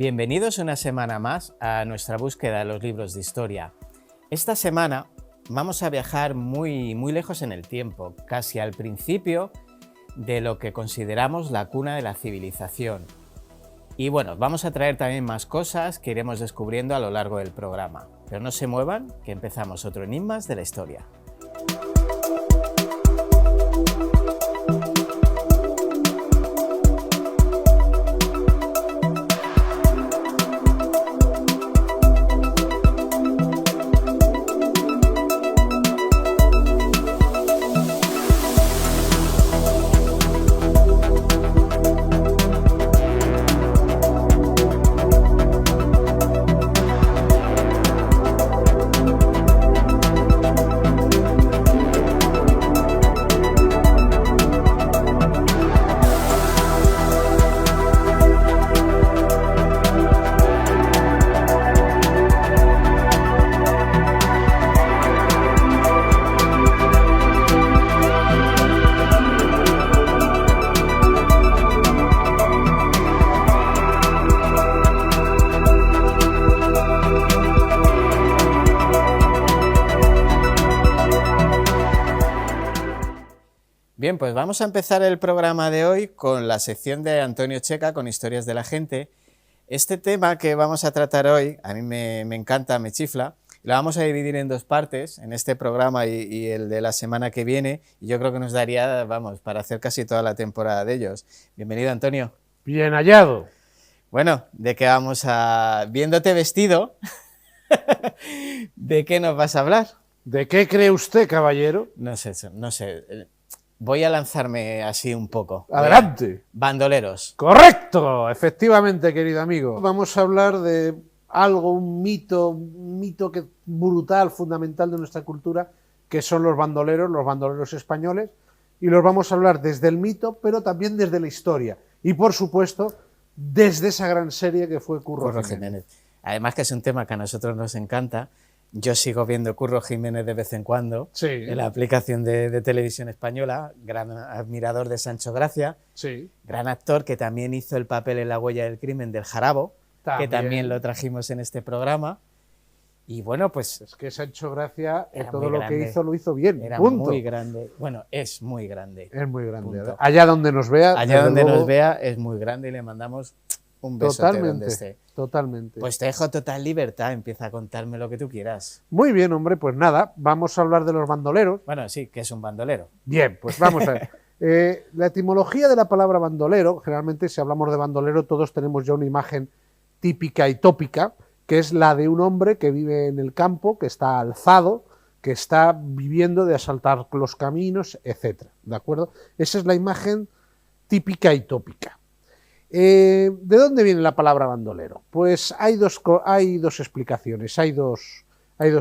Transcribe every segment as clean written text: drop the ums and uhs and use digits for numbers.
Bienvenidos una semana más a nuestra búsqueda de los libros de historia. Esta semana vamos a viajar muy lejos en el tiempo, casi al principio de lo que consideramos la cuna de la civilización. Y bueno, vamos a traer también más cosas que iremos descubriendo a lo largo del programa. Pero no se muevan, que empezamos otro Enigmas de la historia. Bien, pues vamos a empezar el programa de hoy con la sección de Antonio Checa, con Historias de la Gente. Este tema que vamos a tratar hoy, a mí me encanta, me chifla, lo vamos a dividir en dos partes, en este programa y el de la semana que viene, y yo creo que nos daría, vamos, para hacer casi toda la temporada de ellos. Bienvenido, Antonio. Bien hallado. Bueno, ¿de qué vamos a...? Viéndote vestido, ¿de qué nos vas a hablar? ¿De qué cree usted, caballero? No sé... Voy a lanzarme así un poco. Adelante. Bandoleros. Correcto, efectivamente, querido amigo. Vamos a hablar de algo, un mito que es brutal, fundamental de nuestra cultura, que son los bandoleros españoles, y los vamos a hablar desde el mito, pero también desde la historia. Y, por supuesto, desde esa gran serie que fue Curro Jiménez. Además que es un tema que a nosotros nos encanta. Yo sigo viendo Curro Jiménez de vez en cuando, sí, en la aplicación de televisión española, gran admirador de Sancho Gracia, sí, gran actor que también hizo el papel en La huella del crimen del Jarabo, que también lo trajimos en este programa. Y bueno, pues... Es que Sancho Gracia, todo lo que hizo, lo hizo bien. Era punto. Muy grande. Bueno, es muy grande. Es muy grande. Punto. Allá donde nos vea... Allá donde nos vea es muy grande y le mandamos un besote donde esté. Totalmente. Pues te dejo total libertad, empieza a contarme lo que tú quieras. Muy bien, hombre, pues nada, vamos a hablar de los bandoleros. Bueno, sí, que es un bandolero. Bien, pues vamos a ver. La etimología de la palabra bandolero, generalmente si hablamos de bandolero todos tenemos ya una imagen típica y tópica, que es la de un hombre que vive en el campo, que está alzado, que está viviendo de asaltar los caminos, etc. ¿De acuerdo? Esa es la imagen típica y tópica. ¿De dónde viene la palabra bandolero? Pues hay dos explicaciones, hay dos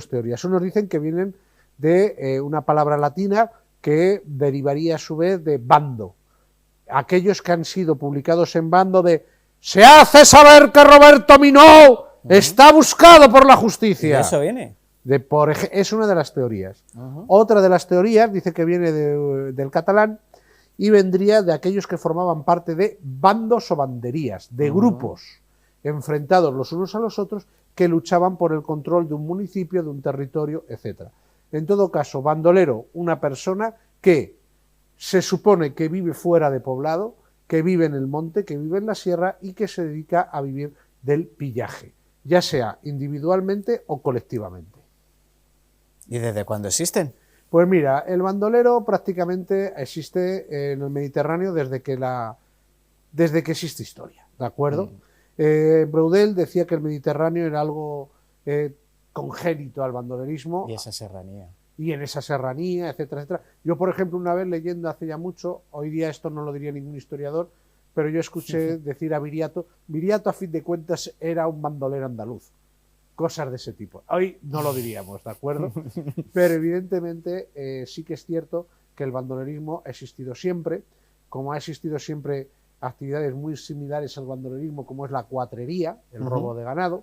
teorías. Unos dicen que vienen de una palabra latina que derivaría a su vez de bando. Aquellos que han sido publicados en bando de «Se hace saber que Roberto Minó está buscado por la justicia». ¿Y de eso viene? Es una de las teorías. Otra de las teorías dice que viene del catalán y vendría de aquellos que formaban parte de bandos o banderías, de grupos enfrentados los unos a los otros que luchaban por el control de un municipio, de un territorio, etc. En todo caso, bandolero, una persona que se supone que vive fuera de poblado, que vive en el monte, que vive en la sierra y que se dedica a vivir del pillaje, ya sea individualmente o colectivamente. ¿Y desde cuándo existen? Pues mira, el bandolero prácticamente existe en el Mediterráneo desde que existe historia, ¿de acuerdo? Braudel decía que el Mediterráneo era algo congénito al bandolerismo. Y esa serranía. Y en esa serranía, etcétera, etcétera. Yo, por ejemplo, una vez leyendo hace ya mucho, hoy día esto no lo diría ningún historiador, pero yo escuché decir a Viriato a fin de cuentas era un bandolero andaluz. Cosas de ese tipo. Hoy no lo diríamos, ¿de acuerdo? Pero evidentemente sí que es cierto que el bandolerismo ha existido siempre, como ha existido siempre actividades muy similares al bandolerismo, como es la cuatrería, el robo de ganado,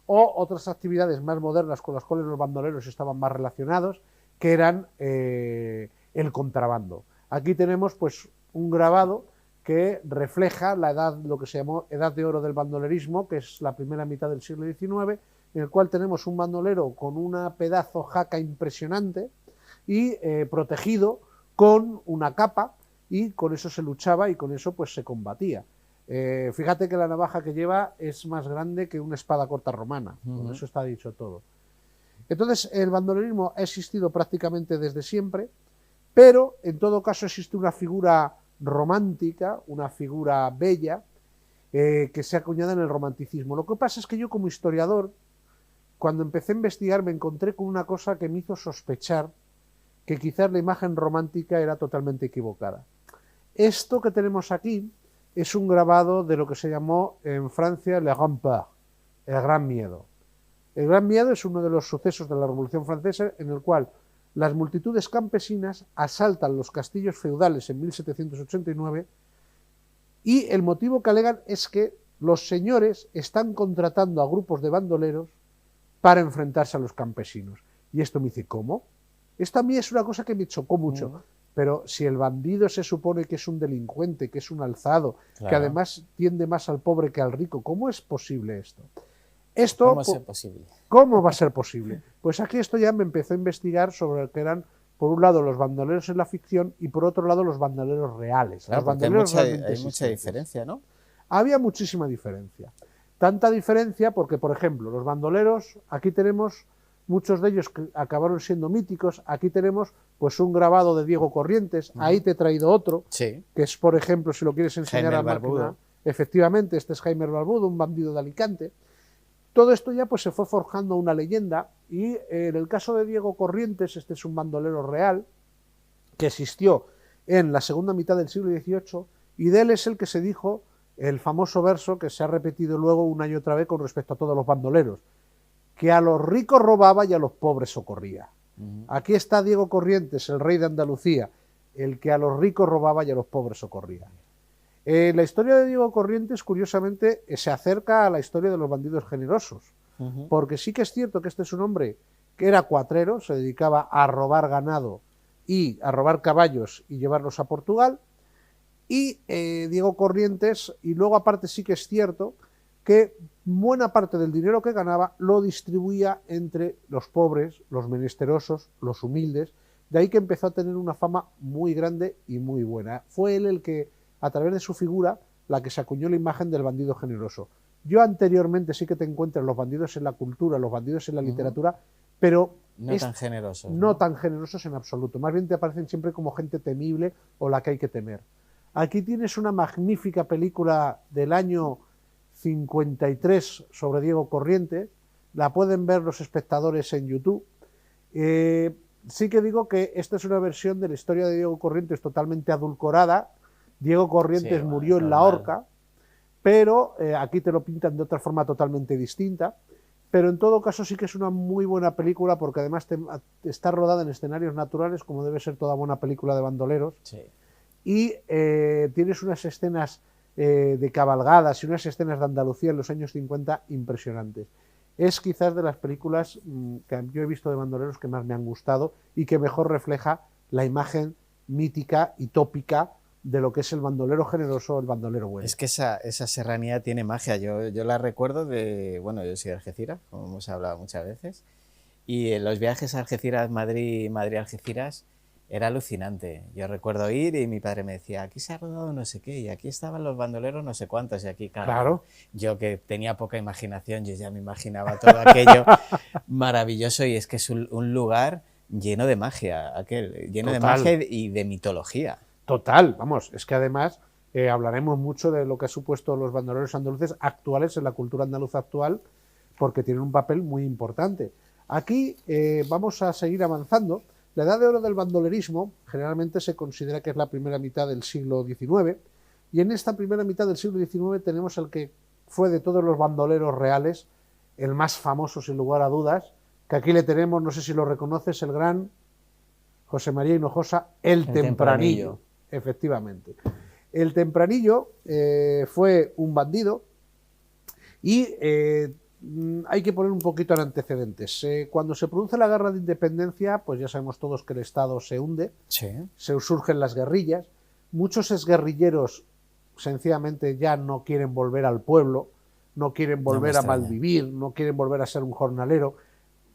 o otras actividades más modernas con las cuales los bandoleros estaban más relacionados, que eran el contrabando. Aquí tenemos pues un grabado que refleja la edad, lo que se llamó edad de oro del bandolerismo, que es la primera mitad del siglo XIX, en el cual tenemos un bandolero con una pedazo jaca impresionante y protegido con una capa, y con eso se luchaba y con eso pues se combatía. Fíjate que la navaja que lleva es más grande que una espada corta romana, con eso está dicho todo. Entonces el bandolerismo ha existido prácticamente desde siempre, pero en todo caso existe una figura romántica, una figura bella, que se ha acuñado en el romanticismo. Lo que pasa es que yo como historiador, cuando empecé a investigar, me encontré con una cosa que me hizo sospechar que quizás la imagen romántica era totalmente equivocada. Esto que tenemos aquí es un grabado de lo que se llamó en Francia Le Grand Peur, el Gran Miedo. El Gran Miedo es uno de los sucesos de la Revolución Francesa en el cual las multitudes campesinas asaltan los castillos feudales en 1789 y el motivo que alegan es que los señores están contratando a grupos de bandoleros para enfrentarse a los campesinos. Y esto me dice, ¿cómo? Esto a mí es una cosa que me chocó mucho. Pero si el bandido se supone que es un delincuente, que es un alzado, claro, que además tiende más al pobre que al rico, ¿cómo es posible esto? ¿Cómo es posible? ¿Cómo va a ser posible? Pues aquí esto ya me empezó a investigar sobre lo que eran, por un lado, los bandoleros en la ficción y por otro lado, los bandoleros reales. Claro, los bandoleros hay mucha diferencia, ¿no? Había muchísima diferencia. Tanta diferencia porque, por ejemplo, los bandoleros, aquí tenemos muchos de ellos que acabaron siendo míticos. Aquí tenemos pues un grabado de Diego Corrientes, ahí te he traído otro, sí, que es, por ejemplo, si lo quieres enseñar Jaime a Barbudo. Efectivamente, este es Jaime Barbudo, un bandido de Alicante. Todo esto ya pues se fue forjando una leyenda y en el caso de Diego Corrientes, este es un bandolero real que existió en la segunda mitad del siglo XVIII y de él es el que se dijo el famoso verso que se ha repetido luego una y otra vez con respecto a todos los bandoleros, que a los ricos robaba y a los pobres socorría. Aquí está Diego Corrientes, el rey de Andalucía, el que a los ricos robaba y a los pobres socorría. La historia de Diego Corrientes, curiosamente, se acerca a la historia de los bandidos generosos, porque sí que es cierto que este es un hombre que era cuatrero, se dedicaba a robar ganado y a robar caballos y llevarlos a Portugal, y Diego Corrientes, y luego aparte sí que es cierto que buena parte del dinero que ganaba lo distribuía entre los pobres, los menesterosos, los humildes, de ahí que empezó a tener una fama muy grande y muy buena. Fue él el que, a través de su figura, la que se acuñó la imagen del bandido generoso. Yo anteriormente sí que te encuentras los bandidos en la cultura, los bandidos en la literatura, pero no tan generosos. No tan generosos en absoluto, más bien te aparecen siempre como gente temible o la que hay que temer. Aquí tienes una magnífica película del año 53 sobre Diego Corrientes, la pueden ver los espectadores en YouTube. Sí que digo que esta es una versión de la historia de Diego Corrientes totalmente adulcorada. Diego Corrientes murió en la horca, pero aquí te lo pintan de otra forma totalmente distinta. Pero en todo caso sí que es una muy buena película porque además está rodada en escenarios naturales, como debe ser toda buena película de bandoleros. Sí. Y tienes unas escenas de cabalgadas y unas escenas de Andalucía en los años 50 impresionantes. Es quizás de las películas que yo he visto de bandoleros que más me han gustado y que mejor refleja la imagen mítica y tópica de lo que es el bandolero generoso o el bandolero bueno. Es que esa serranía tiene magia. Yo la recuerdo de... Bueno, yo soy de Algeciras, como hemos hablado muchas veces, y en los viajes a Algeciras, Madrid-Algeciras, era alucinante. Yo recuerdo ir y mi padre me decía, aquí se ha rodado no sé qué, y aquí estaban los bandoleros no sé cuántos, y aquí, claro, yo que tenía poca imaginación, yo ya me imaginaba todo aquello maravilloso, y es que es un lugar lleno de magia, lleno de magia y de mitología. Total, vamos, es que además hablaremos mucho de lo que ha supuesto los bandoleros andaluces actuales en la cultura andaluza actual, porque tienen un papel muy importante. Aquí vamos a seguir avanzando. La edad de oro del bandolerismo generalmente se considera que es la primera mitad del siglo XIX, y en esta primera mitad del siglo XIX tenemos el que fue de todos los bandoleros reales, el más famoso sin lugar a dudas, que aquí le tenemos, no sé si lo reconoces, el gran José María Hinojosa, el Tempranillo. Efectivamente. El Tempranillo fue un bandido y hay que poner un poquito en antecedentes. Cuando se produce la guerra de independencia, pues ya sabemos todos que el Estado se hunde, sí, se surgen las guerrillas, muchos exguerrilleros sencillamente ya no quieren volver al pueblo, no quieren volver a extraña. malvivir, no quieren volver a ser un jornalero.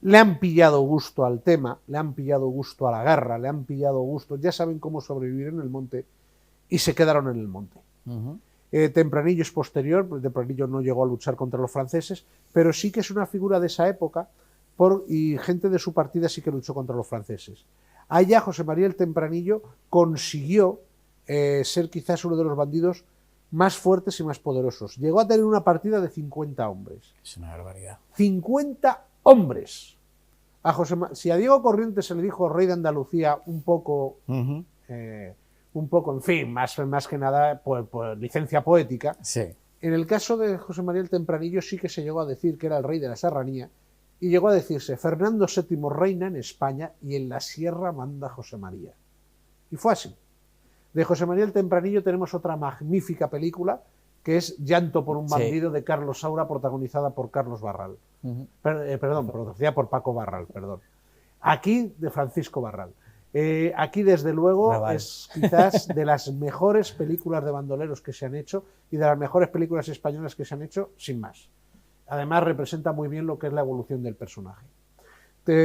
Le han pillado gusto al tema, le han pillado gusto a la guerra, le han pillado gusto, ya saben cómo sobrevivir en el monte y se quedaron en el monte. Tempranillo es posterior, porque Tempranillo no llegó a luchar contra los franceses, pero sí que es una figura de esa época y gente de su partida sí que luchó contra los franceses. Allá José María el Tempranillo consiguió ser quizás uno de los bandidos más fuertes y más poderosos. Llegó a tener una partida de 50 hombres. Es una barbaridad. 50 hombres. Si a Diego Corrientes se le dijo rey de Andalucía un poco, en fin, más que nada por licencia poética, Sí. en el caso de José María el Tempranillo sí que se llegó a decir que era el rey de la serranía y llegó a decirse: Fernando VII reina en España y en la sierra manda José María. Y fue así. De José María el Tempranillo tenemos otra magnífica película que es Llanto por un bandido, de Carlos Saura, protagonizada por Carlos Barral. Protagonizada por Paco Barral, perdón. Aquí de Francisco Barral. Aquí, desde luego, es quizás de las mejores películas de bandoleros que se han hecho y de las mejores películas españolas que se han hecho, sin más. Además, representa muy bien lo que es la evolución del personaje.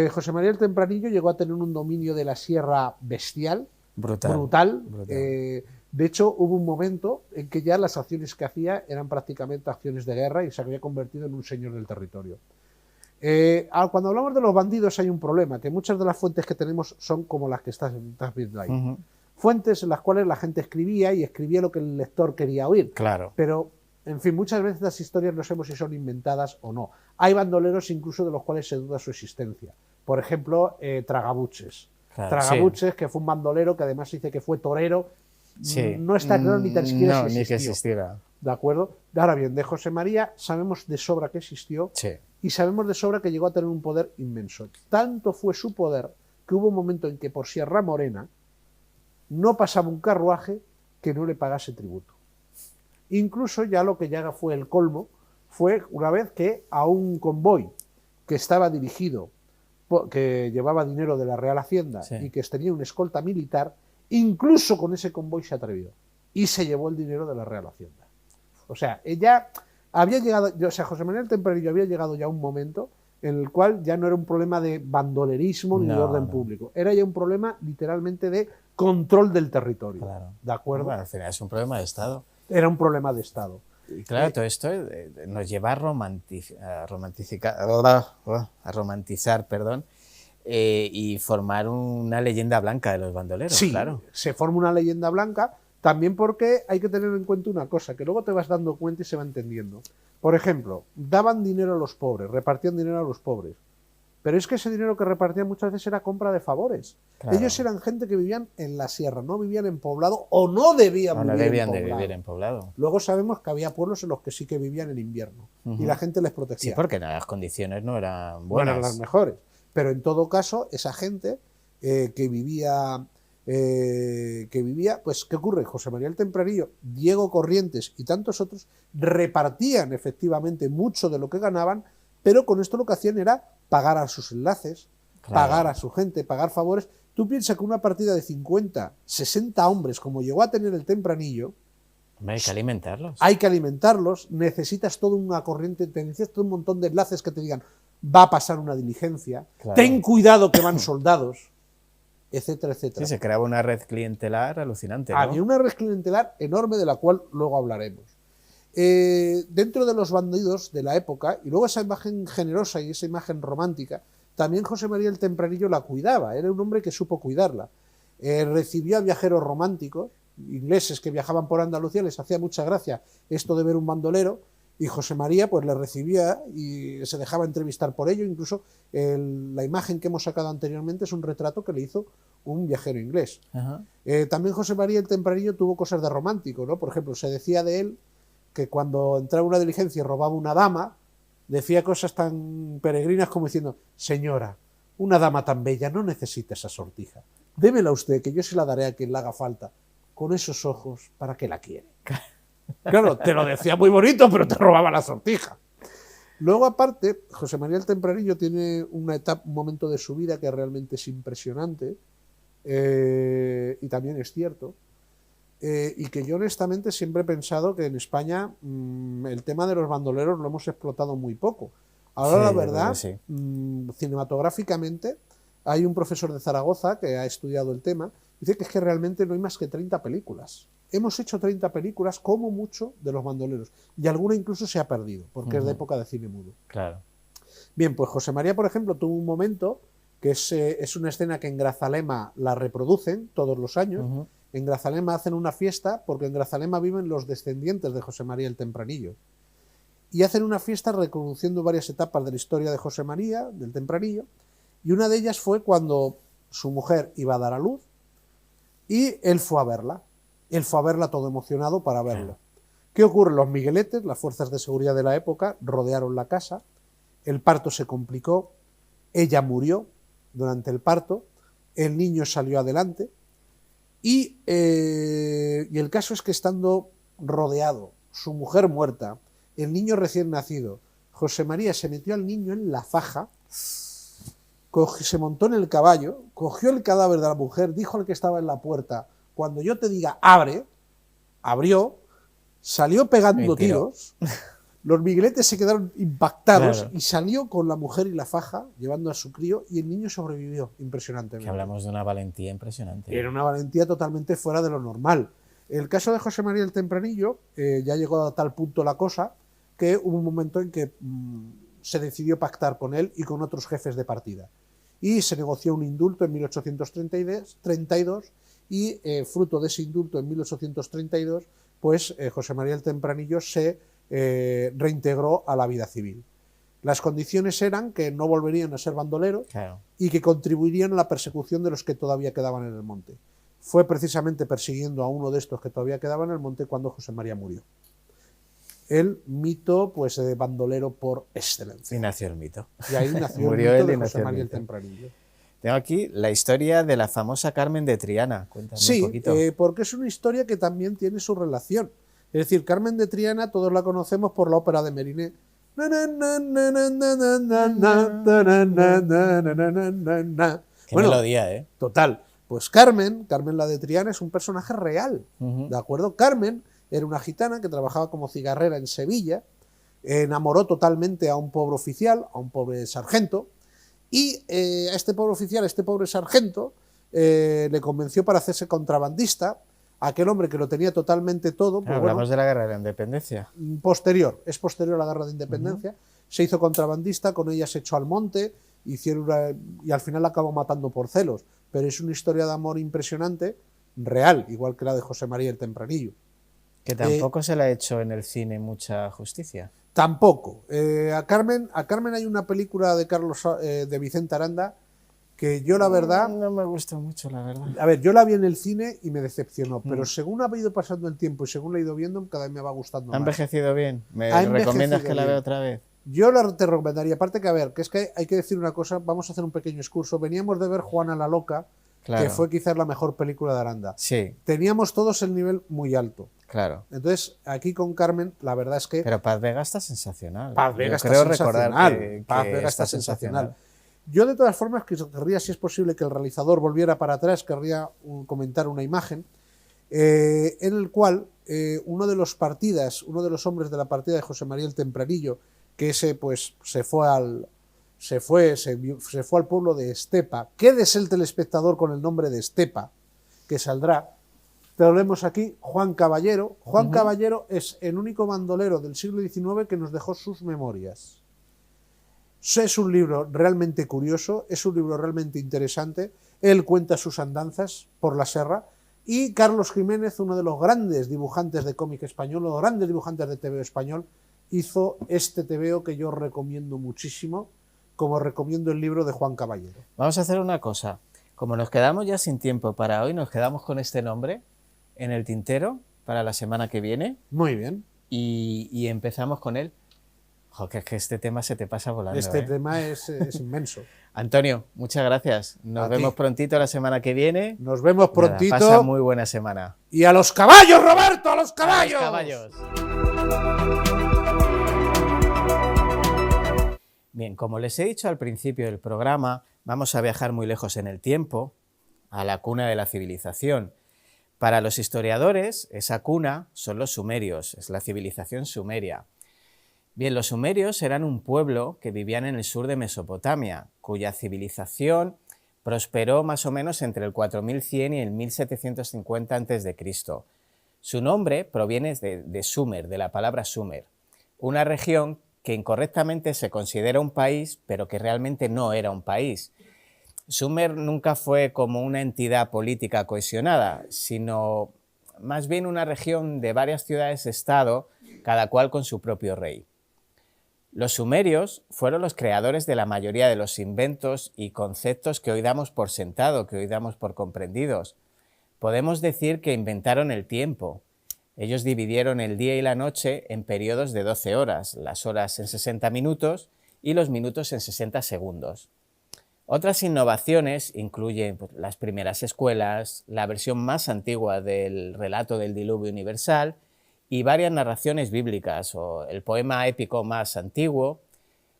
José María el Tempranillo llegó a tener un dominio de la sierra bestial, brutal. De hecho, hubo un momento en que ya las acciones que hacía eran prácticamente acciones de guerra y se había convertido en un señor del territorio. Cuando hablamos de los bandidos hay un problema, que muchas de las fuentes que tenemos son como las que estás viendo ahí. Fuentes en las cuales la gente escribía y escribía lo que el lector quería oír. Claro. Pero, en fin, muchas veces las historias no sabemos si son inventadas o no. Hay bandoleros incluso de los cuales se duda su existencia. Por ejemplo, Tragabuches. Claro, Tragabuches, que fue un bandolero que además dice que fue torero. Sí. No está claro ni tan siquiera si existió. Ni que existiera. ¿De acuerdo? Ahora bien, de José María sabemos de sobra que existió. Sí. Y sabemos de sobra que llegó a tener un poder inmenso. Tanto fue su poder que hubo un momento en que por Sierra Morena no pasaba un carruaje que no le pagase tributo. Incluso ya lo que ya fue el colmo fue una vez que a un convoy que estaba dirigido, que llevaba dinero de la Real Hacienda y que tenía una escolta militar, incluso con ese convoy se atrevió y se llevó el dinero de la Real Hacienda. O sea, ella había llegado, José María el Tempranillo había llegado ya a un momento en el cual ya no era un problema de bandolerismo ni de orden público, era ya un problema literalmente de control del territorio. Claro. ¿De acuerdo? Bueno, al final es un problema de Estado. Era un problema de Estado. Y claro, todo esto nos lleva a romantizar, y formar una leyenda blanca de los bandoleros. Sí, claro. Se forma una leyenda blanca. También porque hay que tener en cuenta una cosa, que luego te vas dando cuenta y se va entendiendo. Por ejemplo, daban dinero a los pobres, repartían dinero a los pobres. Pero es que ese dinero que repartían muchas veces era compra de favores. Claro. Ellos eran gente que vivían en la sierra, no vivían en poblado o no debían vivir en poblado. Luego sabemos que había pueblos en los que sí que vivían en invierno y la gente les protegía. Sí, porque las condiciones no eran buenas. No eran las mejores. Pero en todo caso, esa gente que vivía, pues, ¿qué ocurre? José María el Tempranillo, Diego Corrientes y tantos otros repartían efectivamente mucho de lo que ganaban, pero con esto lo que hacían era pagar a sus enlaces, pagar a su gente, pagar favores. Tú piensas que una partida de 50, 60 hombres, como llegó a tener el Tempranillo, hay que alimentarlos. Hay que alimentarlos, necesitas toda una corriente, necesitas todo un montón de enlaces que te digan, va a pasar una diligencia, ten cuidado que van soldados, etcétera, etcétera. Sí, se creaba una red clientelar alucinante, ¿no? Había una red clientelar enorme de la cual luego hablaremos. Dentro de los bandidos de la época, y luego esa imagen generosa y esa imagen romántica, también José María el Tempranillo la cuidaba, era un hombre que supo cuidarla. Recibió a viajeros románticos, ingleses que viajaban por Andalucía, les hacía mucha gracia esto de ver un bandolero, y José María pues le recibía y se dejaba entrevistar por ello. Incluso la imagen que hemos sacado anteriormente es un retrato que le hizo un viajero inglés. También José María el Tempranillo tuvo cosas de romántico, ¿no? Por ejemplo, se decía de él que cuando entraba una diligencia y robaba una dama, decía cosas tan peregrinas como diciendo: señora, una dama tan bella no necesita esa sortija, démela usted, que yo se la daré a quien le haga falta. Con esos ojos, ¿para qué la quiere? Claro, te lo decía muy bonito, pero te robaba la sortija. Luego, aparte, José María el Tempranillo tiene un momento de su vida que realmente es impresionante, y también es cierto. y que yo honestamente siempre he pensado que en España el tema de los bandoleros lo hemos explotado muy poco. Ahora Sí, la yo creo verdad, que sí. Cinematográficamente, hay un profesor de Zaragoza que ha estudiado el tema, dice que es que realmente no hay más que 30 películas. Hemos hecho 30 películas, como mucho, de los bandoleros. Y alguna incluso se ha perdido, porque es de época de cine mudo. Claro. Bien, pues José María, por ejemplo, tuvo un momento que es una escena que en Grazalema la reproducen todos los años. En Grazalema hacen una fiesta, porque en Grazalema viven los descendientes de José María el Tempranillo. Y hacen una fiesta reproduciendo varias etapas de la historia de José María, del Tempranillo, y una de ellas fue cuando su mujer iba a dar a luz y él fue a verla. Él fue a verla todo emocionado para verlo. ¿Qué ocurre? Los migueletes, las fuerzas de seguridad de la época, rodearon la casa, el parto se complicó, ella murió durante el parto, el niño salió adelante y el caso es que estando rodeado, su mujer muerta, el niño recién nacido, José María se metió al niño en la faja, se montó en el caballo, cogió el cadáver de la mujer, dijo al que estaba en la puerta, cuando yo te diga abre, abrió, salió pegando tiros, los migueletes se quedaron impactados y salió con la mujer y la faja, llevando a su crío, y el niño sobrevivió impresionantemente. Que hablamos de una valentía impresionante. Era una valentía totalmente fuera de lo normal. El caso de José María el Tempranillo ya llegó a tal punto la cosa que hubo un momento en que se decidió pactar con él y con otros jefes de partida. Y se negoció un indulto en 1832 y fruto de ese indulto en 1832, pues José María el Tempranillo se reintegró a la vida civil. Las condiciones eran que no volverían a ser bandoleros y que contribuirían a la persecución de los que todavía quedaban en el monte. Fue precisamente persiguiendo a uno de estos que todavía quedaba en el monte cuando José María murió. El mito, pues, de bandolero por excelencia. Y nació el mito. Y ahí nació el mito de José María el Tempranillo. Tengo aquí la historia de la famosa Carmen de Triana. Cuéntame un poquito. Sí, porque es una historia que también tiene su relación. Es decir, Carmen de Triana todos la conocemos por la ópera de Merinet. Qué melodía, ¿eh? Total. Pues Carmen la de Triana, es un personaje real, ¿de acuerdo? Carmen era una gitana que trabajaba como cigarrera en Sevilla, enamoró totalmente a un pobre oficial, a un pobre sargento, y a este pobre oficial, a este pobre sargento, le convenció para hacerse contrabandista. Aquel hombre que lo tenía totalmente todo. Pues hablamos de la Guerra de la Independencia. Es posterior a la Guerra de Independencia. Se hizo contrabandista, con ella se echó al monte, y al final la acabó matando por celos. Pero es una historia de amor impresionante, real, igual que la de José María el Tempranillo. Que tampoco se le ha hecho en el cine mucha justicia. Tampoco. A Carmen hay una película de Vicente Aranda que yo la verdad... No me gusta mucho, la verdad. A ver, yo la vi en el cine y me decepcionó, pero según ha ido pasando el tiempo y según la he ido viendo, cada vez me va gustando más. ¿Ha envejecido bien? ¿Me recomiendas que la vea otra vez? Yo te recomendaría, aparte que, a ver, que es que hay que decir una cosa, vamos a hacer un pequeño excurso. Veníamos de ver Juana la Loca, que fue quizás la mejor película de Aranda. Sí. Teníamos todos el nivel muy alto. Claro. Entonces, aquí con Carmen, la verdad es que... Pero Paz Vega está sensacional. Paz Vega está sensacional. Paz Vega está sensacional. Yo, de todas formas, querría, si es posible, que el realizador volviera para atrás, querría comentar una imagen en el cual uno de los hombres de la partida de José María el Tempranillo, que ese pues se fue al pueblo de Estepa. Quédese el telespectador con el nombre de Estepa, que saldrá. Te lo vemos aquí, Juan Caballero. Juan Caballero es el único bandolero del siglo XIX que nos dejó sus memorias. Es un libro realmente curioso, es un libro realmente interesante. Él cuenta sus andanzas por la serra. Y Carlos Jiménez, uno de los grandes dibujantes de cómic español, los grandes dibujantes de TVO español, hizo este TVO que yo recomiendo muchísimo, como recomiendo el libro de Juan Caballero. Vamos a hacer una cosa. Como nos quedamos ya sin tiempo para hoy, nos quedamos con este nombre en el tintero para la semana que viene. Muy bien. Y empezamos con él. Jo, que es que este tema se te pasa volando. Este tema es inmenso. Antonio, muchas gracias. Nos vemos prontito la semana que viene. Nos vemos prontito. Pasa muy buena semana. Y a los caballos, Roberto, a los caballos. A los caballos. Bien, como les he dicho al principio del programa, vamos a viajar muy lejos en el tiempo, a la cuna de la civilización, Para los historiadores, esa cuna son los sumerios, es la civilización sumeria. Bien, los sumerios eran un pueblo que vivían en el sur de Mesopotamia, cuya civilización prosperó más o menos entre el 4100 y el 1750 a.C. Su nombre proviene de Sumer, de la palabra Sumer, una región que incorrectamente se considera un país, pero que realmente no era un país. Sumer nunca fue como una entidad política cohesionada, sino más bien una región de varias ciudades-estado, cada cual con su propio rey. Los sumerios fueron los creadores de la mayoría de los inventos y conceptos que hoy damos por sentado, que hoy damos por comprendidos. Podemos decir que inventaron el tiempo. Ellos dividieron el día y la noche en periodos de 12 horas, las horas en 60 minutos y los minutos en 60 segundos. Otras innovaciones incluyen las primeras escuelas, la versión más antigua del relato del diluvio universal y varias narraciones bíblicas, o el poema épico más antiguo,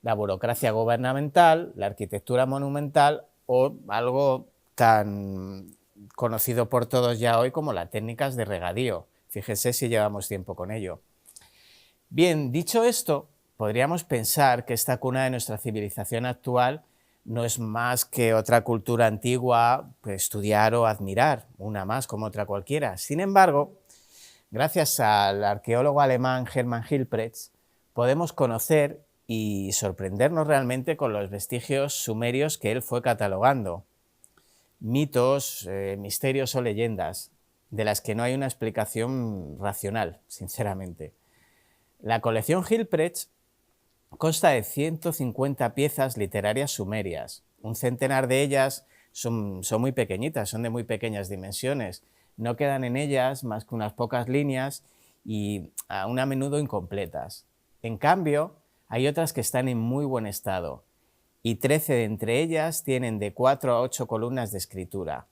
la burocracia gubernamental, la arquitectura monumental o algo tan conocido por todos ya hoy como las técnicas de regadío. Fíjese si llevamos tiempo con ello. Bien, dicho esto, podríamos pensar que esta cuna de nuestra civilización actual no es más que otra cultura antigua que estudiar o admirar, una más como otra cualquiera. Sin embargo, gracias al arqueólogo alemán Hermann Hilprecht, podemos conocer y sorprendernos realmente con los vestigios sumerios que él fue catalogando. Mitos, misterios o leyendas, de las que no hay una explicación racional, sinceramente. La colección Hilprecht consta de 150 piezas literarias sumerias. Un centenar de ellas son muy pequeñitas, son de muy pequeñas dimensiones. No quedan en ellas más que unas pocas líneas y aún a menudo incompletas. En cambio, hay otras que están en muy buen estado y 13 de entre ellas tienen de 4 a 8 columnas de escritura.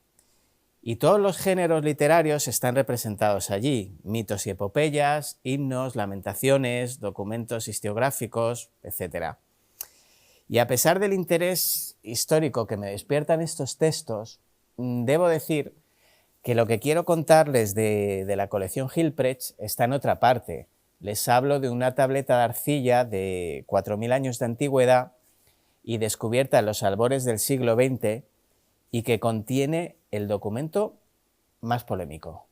Y todos los géneros literarios están representados allí: mitos y epopeyas, himnos, lamentaciones, documentos historiográficos, etc. Y a pesar del interés histórico que me despiertan estos textos, debo decir que lo que quiero contarles de la colección Hilprecht está en otra parte. Les hablo de una tableta de arcilla de 4000 años de antigüedad y descubierta en los albores del siglo XX y que contiene el documento más polémico.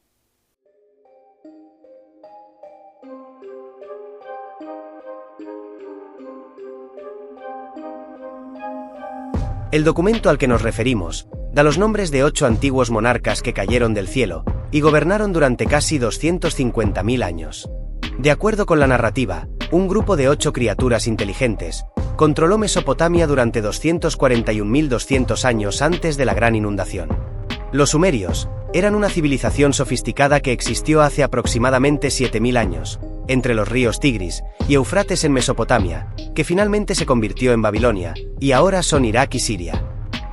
El documento al que nos referimos da los nombres de 8 antiguos monarcas que cayeron del cielo y gobernaron durante casi 250.000 años. De acuerdo con la narrativa, un grupo de 8 criaturas inteligentes controló Mesopotamia durante 241.200 años antes de la gran inundación. Los sumerios eran una civilización sofisticada que existió hace aproximadamente 7.000 años, entre los ríos Tigris y Eufrates en Mesopotamia, que finalmente se convirtió en Babilonia, y ahora son Irak y Siria.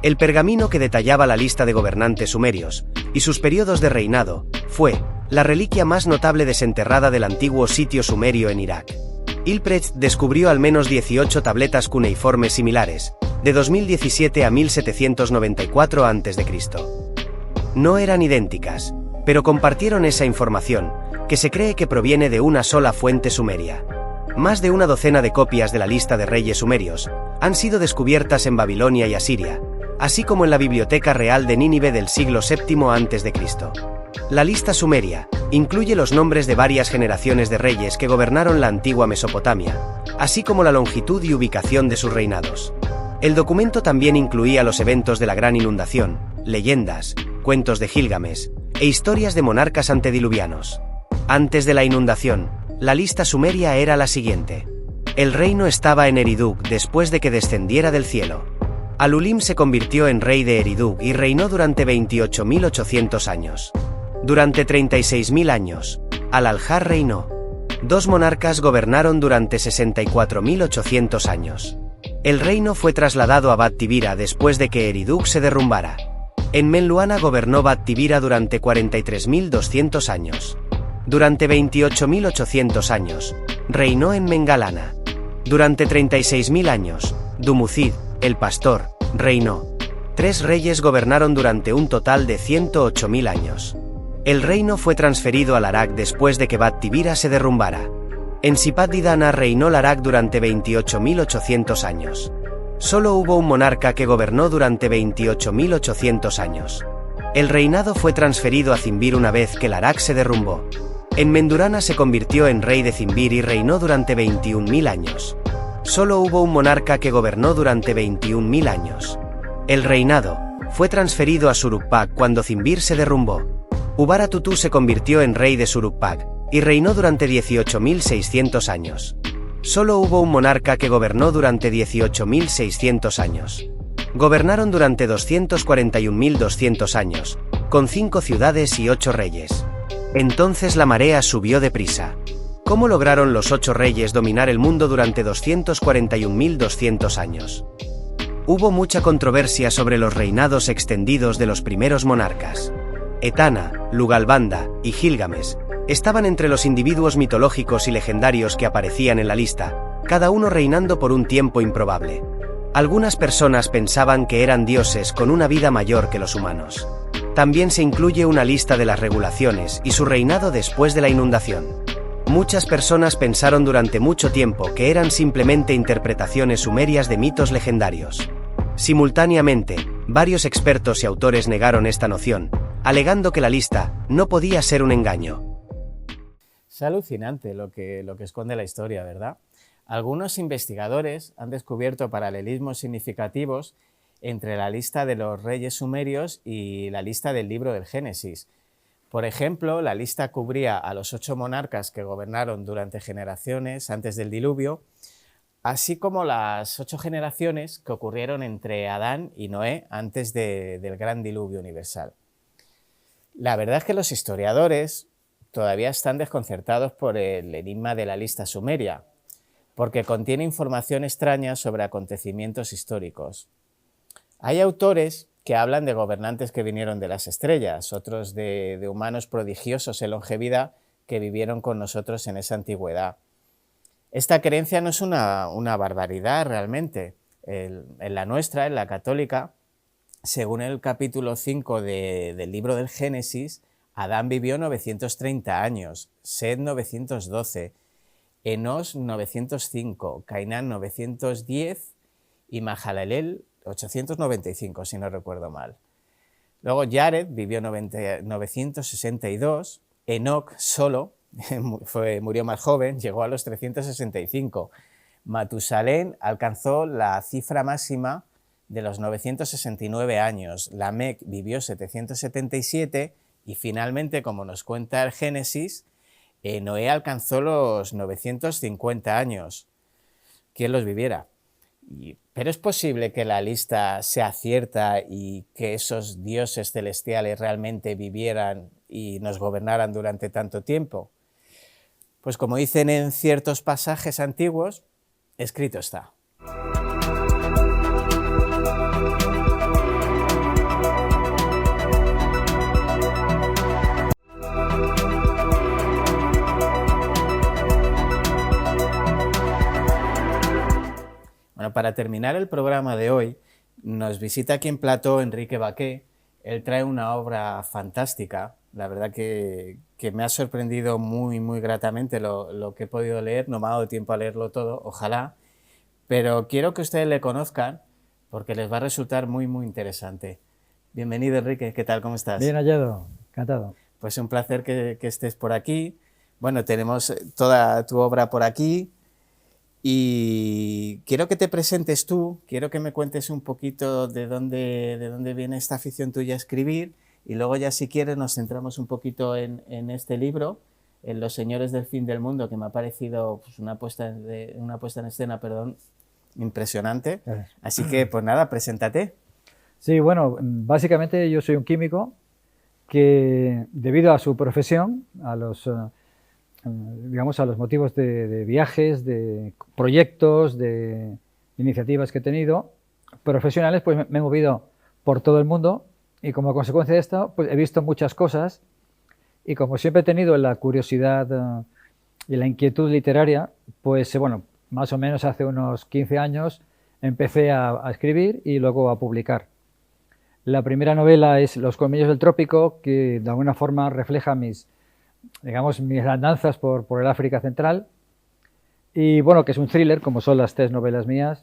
El pergamino que detallaba la lista de gobernantes sumerios y sus periodos de reinado fue la reliquia más notable desenterrada del antiguo sitio sumerio en Irak. Hilprecht descubrió al menos 18 tabletas cuneiformes similares, de 2017 a 1794 a.C. No eran idénticas, pero compartieron esa información, que se cree que proviene de una sola fuente sumeria. Más de una docena de copias de la lista de reyes sumerios han sido descubiertas en Babilonia y Asiria, así como en la Biblioteca Real de Nínive del siglo VII a.C. La lista sumeria incluye los nombres de varias generaciones de reyes que gobernaron la antigua Mesopotamia, así como la longitud y ubicación de sus reinados. El documento también incluía los eventos de la gran inundación, leyendas, cuentos de Gilgamesh e historias de monarcas antediluvianos. Antes de la inundación, la lista sumeria era la siguiente. El reino estaba en Eridug después de que descendiera del cielo. Alulim se convirtió en rey de Eridug y reinó durante 28.800 años. Durante 36.000 años, Al-Aljar reinó. 2 monarcas gobernaron durante 64.800 años. El reino fue trasladado a Bat-Tibira después de que Eridug se derrumbara. En Menluana gobernó Bat-Tibira durante 43.200 años. Durante 28.800 años, reinó en Mengalana. Durante 36.000 años, Dumucid, el pastor, reinó. 3 reyes gobernaron durante un total de 108.000 años. El reino fue transferido a Larak después de que Bat Tibira se derrumbara. En Sipat-Didana reinó Larak durante 28.800 años. Solo hubo un monarca que gobernó durante 28.800 años. El reinado fue transferido a Zimbir una vez que Larak se derrumbó. En Mendurana se convirtió en rey de Zimbir y reinó durante 21.000 años. Solo hubo un monarca que gobernó durante 21.000 años. El reinado fue transferido a Suruppak cuando Zimbir se derrumbó. Ubaratutu se convirtió en rey de Suruppak y reinó durante 18.600 años. Solo hubo un monarca que gobernó durante 18.600 años. Gobernaron durante 241.200 años, con 5 ciudades y 8 reyes. Entonces la marea subió deprisa. ¿Cómo lograron los 8 reyes dominar el mundo durante 241.200 años? Hubo mucha controversia sobre los reinados extendidos de los primeros monarcas. Etana, Lugalbanda y Gilgamesh estaban entre los individuos mitológicos y legendarios que aparecían en la lista, cada uno reinando por un tiempo improbable. Algunas personas pensaban que eran dioses con una vida mayor que los humanos. También se incluye una lista de las regulaciones y su reinado después de la inundación. Muchas personas pensaron durante mucho tiempo que eran simplemente interpretaciones sumerias de mitos legendarios. Simultáneamente, varios expertos y autores negaron esta noción, alegando que la lista no podía ser un engaño. Es alucinante lo que esconde la historia, ¿verdad? Algunos investigadores han descubierto paralelismos significativos entre la lista de los reyes sumerios y la lista del libro del Génesis. Por ejemplo, la lista cubría a los 8 monarcas que gobernaron durante generaciones antes del diluvio, así como las 8 generaciones que ocurrieron entre Adán y Noé antes del gran diluvio universal. La verdad es que los historiadores todavía están desconcertados por el enigma de la lista sumeria, porque contiene información extraña sobre acontecimientos históricos. Hay autores que hablan de gobernantes que vinieron de las estrellas, otros de humanos prodigiosos en longevidad que vivieron con nosotros en esa antigüedad. Esta creencia no es una barbaridad realmente. En la nuestra, en la católica, según el capítulo 5 del libro del Génesis, Adán vivió 930 años, Set 912, Enos 905, Cainán 910 y Mahalalel 895, si no recuerdo mal. Luego Jared vivió 962, Enoc solo murió más joven, llegó a los 365. Matusalén alcanzó la cifra máxima de los 969 años, Lamec vivió 777 y finalmente, como nos cuenta el Génesis, Noé alcanzó los 950 años. ¿Quién los viviera? Pero es posible que la lista sea cierta y que esos dioses celestiales realmente vivieran y nos gobernaran durante tanto tiempo. Pues como dicen en ciertos pasajes antiguos, escrito está. Bueno, para terminar el programa de hoy, nos visita aquí en plató Enrique Baqué. Él trae una obra fantástica, la verdad que me ha sorprendido muy, muy gratamente lo que he podido leer. No me ha dado tiempo a leerlo todo, ojalá, pero quiero que ustedes le conozcan porque les va a resultar muy, muy interesante. Bienvenido, Enrique, ¿qué tal? ¿Cómo estás? Bien hallado, encantado. Pues un placer que estés por aquí. Bueno, tenemos toda tu obra por aquí. Y quiero que te presentes tú, quiero que me cuentes un poquito de dónde viene esta afición tuya a escribir y luego ya si quieres nos centramos un poquito en este libro, en Los Señores del Fin del Mundo, que me ha parecido pues, una puesta en escena, impresionante. Así que pues nada, preséntate. Sí, bueno, básicamente yo soy un químico que debido a su profesión, a los motivos de viajes, de proyectos, de iniciativas que he tenido profesionales, pues me he movido por todo el mundo y como consecuencia de esto pues he visto muchas cosas y como siempre he tenido la curiosidad y la inquietud literaria, pues bueno, más o menos hace unos 15 años empecé a escribir y luego a publicar. La primera novela es Los colmillos del trópico, que de alguna forma refleja mis andanzas por el África Central. Y bueno, que es un thriller, como son las 3 novelas mías.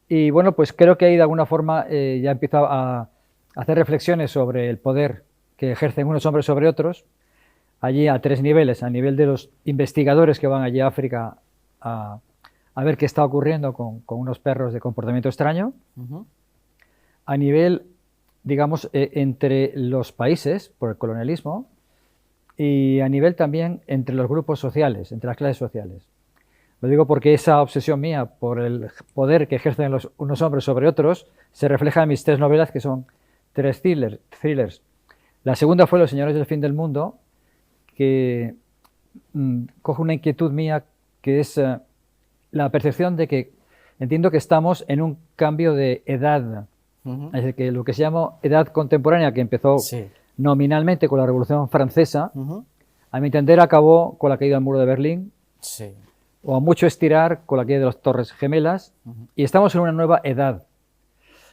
Y bueno, pues creo que ahí de alguna forma ya empiezo a hacer reflexiones sobre el poder que ejercen unos hombres sobre otros, allí a 3 niveles: a nivel de los investigadores que van allí a África a ver qué está ocurriendo con unos perros de comportamiento extraño, a nivel, digamos, entre los países, por el colonialismo, y a nivel también entre los grupos sociales, entre las clases sociales. Lo digo porque esa obsesión mía por el poder que ejercen unos hombres sobre otros se refleja en mis 3 novelas, que son 3 thrillers. La segunda fue Los señores del fin del mundo, que coge una inquietud mía, que es la percepción de que entiendo que estamos en un cambio de edad. Es decir, que lo que se llama edad contemporánea, que empezó nominalmente con la Revolución Francesa, a mi entender acabó con la caída del muro de Berlín, o a mucho estirar con la caída de las Torres Gemelas, y estamos en una nueva edad.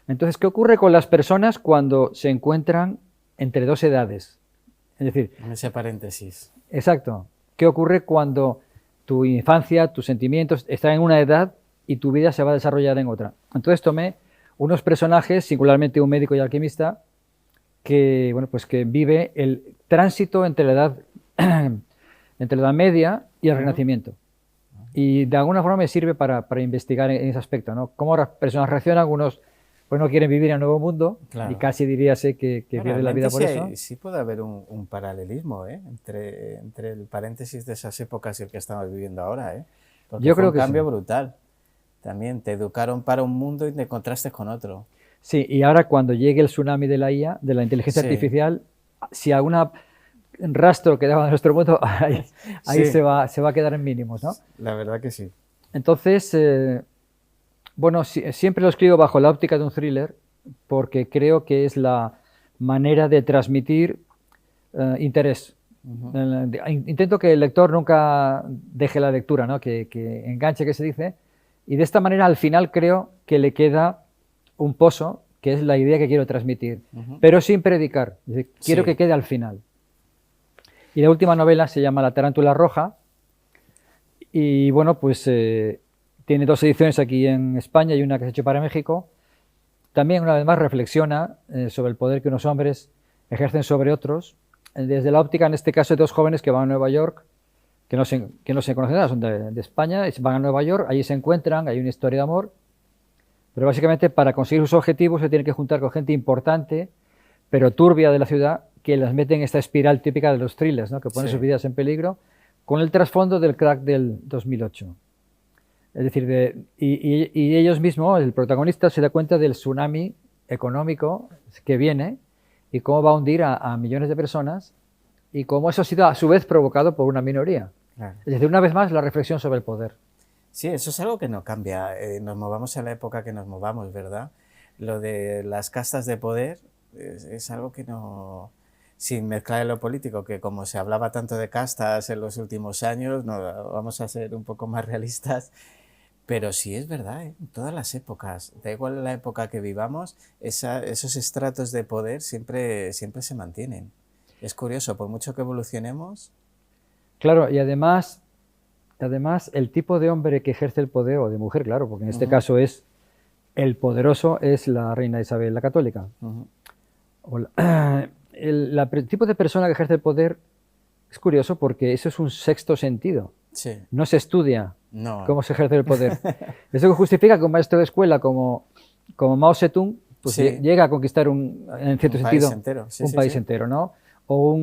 Entonces, ¿qué ocurre con las personas cuando se encuentran entre 2 edades? Es decir, en ese paréntesis. Exacto. ¿Qué ocurre cuando tu infancia, tus sentimientos están en una edad y tu vida se va a desarrollar en otra? Entonces tomé unos personajes, singularmente un médico y alquimista, que, bueno, pues que vive el tránsito entre la edad media y el Renacimiento. Y de alguna forma me sirve para investigar en ese aspecto, ¿no? Cómo las personas reaccionan. Algunos pues no quieren vivir en el nuevo mundo, y casi diríase que pierden la vida por eso. Sí puede haber un paralelismo, entre el paréntesis de esas épocas y el que estamos viviendo ahora, porque yo fue creo un que cambio sí. Brutal. También te educaron para un mundo y te contrastes con otro. Sí, y ahora cuando llegue el tsunami de la IA, de la inteligencia artificial, si algún rastro quedaba en nuestro mundo, ahí se va a quedar en mínimos, ¿no? La verdad que sí. Entonces, bueno, siempre lo escribo bajo la óptica de un thriller, porque creo que es la manera de transmitir interés. Intento que el lector nunca deje la lectura, ¿no? que enganche, que se dice, y de esta manera al final creo que le queda un pozo, que es la idea que quiero transmitir, pero sin predicar. Es decir, quiero que quede al final. Y la última novela se llama La tarántula roja, y bueno, pues tiene 2 ediciones aquí en España y una que se ha hecho para México. También, una vez más, reflexiona sobre el poder que unos hombres ejercen sobre otros, desde la óptica, en este caso, de 2 jóvenes que van a Nueva York, que no se conocen nada, son de España, van a Nueva York, allí se encuentran, hay una historia de amor, pero básicamente para conseguir sus objetivos se tienen que juntar con gente importante, pero turbia de la ciudad, que las mete en esta espiral típica de los thrillers, ¿no? Que ponen sus vidas en peligro, con el trasfondo del crack del 2008. Es decir, y ellos mismos, el protagonista, se da cuenta del tsunami económico que viene y cómo va a hundir a millones de personas, y cómo eso ha sido a su vez provocado por una minoría. Claro. Es decir, una vez más, la reflexión sobre el poder. Sí, eso es algo que no cambia. Nos movamos en la época que nos movamos, ¿verdad? Lo de las castas de poder es algo que no... Sin mezclar en lo político, que como se hablaba tanto de castas en los últimos años, no, vamos a ser un poco más realistas, pero sí es verdad, en todas las épocas, da igual la época que vivamos, esos estratos de poder siempre se mantienen. Es curioso, por mucho que evolucionemos... Claro, y además el tipo de hombre que ejerce el poder, o de mujer, claro, porque en este caso es el poderoso, es la reina Isabel la Católica. El tipo de persona que ejerce el poder es curioso, porque eso es un sexto sentido. Sí. No se estudia cómo se ejerce el poder. Eso justifica que un maestro de escuela como Mao Zedong pues llega a conquistar en cierto sentido un país entero, ¿no? O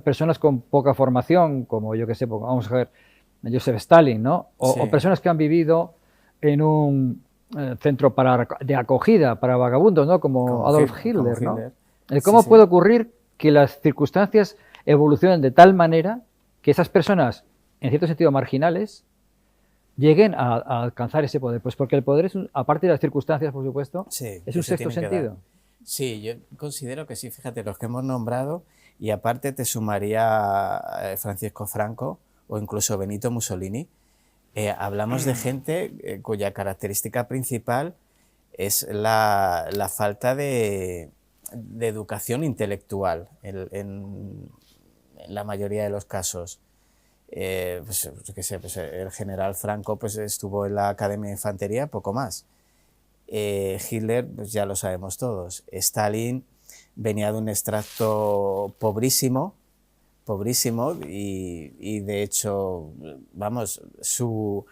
personas con poca formación, como yo que sé, vamos a ver, Joseph Stalin, ¿no? O personas que han vivido en un centro de acogida para vagabundos, ¿no? Como Adolf Hitler, ¿no? ¿Cómo puede ocurrir que las circunstancias evolucionen de tal manera que esas personas, en cierto sentido marginales, lleguen a alcanzar ese poder? Pues porque el poder, aparte de las circunstancias, por supuesto, es un sexto sentido. Sí, yo considero que sí, fíjate, los que hemos nombrado, y aparte te sumaría Francisco Franco o incluso Benito Mussolini. Hablamos de gente cuya característica principal es la falta de educación intelectual en la mayoría de los casos. Pues, yo qué sé, pues el general Franco pues, estuvo en la Academia de Infantería, poco más. Hitler, pues ya lo sabemos todos. Stalin venía de un extracto pobrísimo y de hecho, vamos, su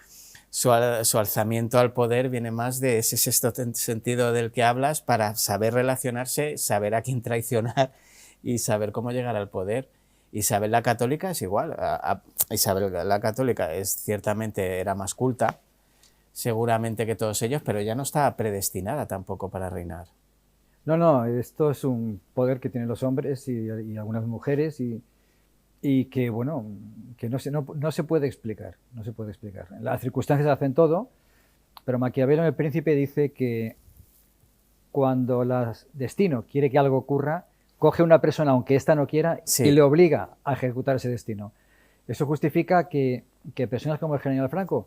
alzamiento al poder viene más de ese sexto sentido del que hablas para saber relacionarse, saber a quién traicionar y saber cómo llegar al poder. Isabel la Católica es igual. Isabel la Católica ciertamente era más culta, seguramente que todos ellos, pero ya no estaba predestinada tampoco para reinar. No, esto es un poder que tienen los hombres y algunas mujeres y que, bueno, que no se puede explicar, no se puede explicar. Las circunstancias hacen todo, pero Maquiavelo en El Príncipe dice que cuando el destino quiere que algo ocurra, coge a una persona, aunque ésta no quiera, Sí. y le obliga a ejecutar ese destino. Eso justifica que personas como el general Franco,